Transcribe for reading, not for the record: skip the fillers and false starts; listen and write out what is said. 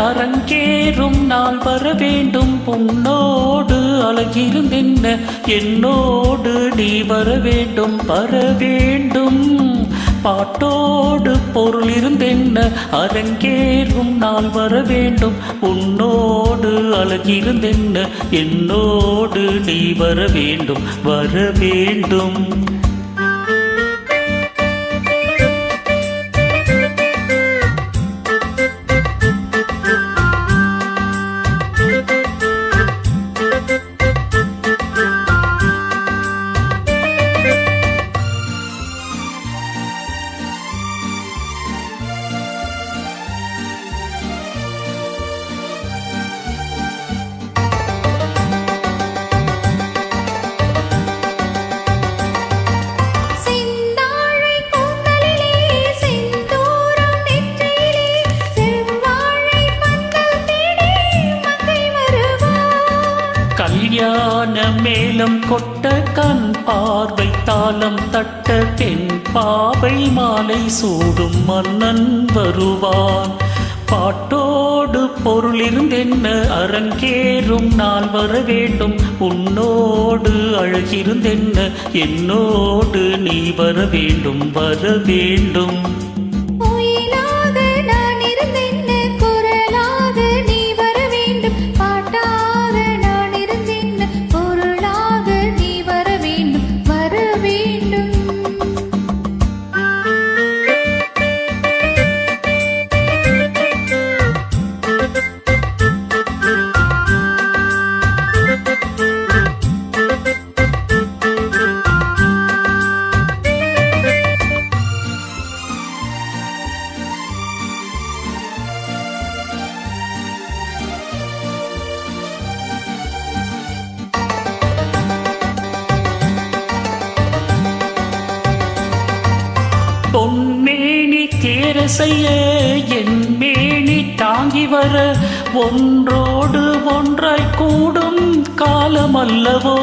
அரங்கேறும் நாள் வர வேண்டும். பொன்னோடு அழகிருந்தென்ன என்னோடு நீ வர வேண்டும், வர வேண்டும். பாட்டோடு பொருள் இருந்தென்ன அரங்கேறும் நாள் வர வேண்டும். உன்னோடு அழகிருந்தென்ன என்னோடு நீ வர வேண்டும், வர வேண்டும். கல்யாண மேளம் கொட்ட கண் பார்வை தாளம் தட்ட தென் பாவை மாலை சூடும் மன்னன் வருவான். பாட்டோடு பொருள் இருந்தென்ன அரங்கேறும் நாள் வர வேண்டும். உன்னோடு அழகிருந்தென்ன என்னோடு நீ வர வேண்டும், வர வேண்டும். பொன்மேனி தேர செய்ய என் மேனி தாங்கி வர ஒன்றோடு ஒன்றாய் கூடும் காலம் அல்லவோ.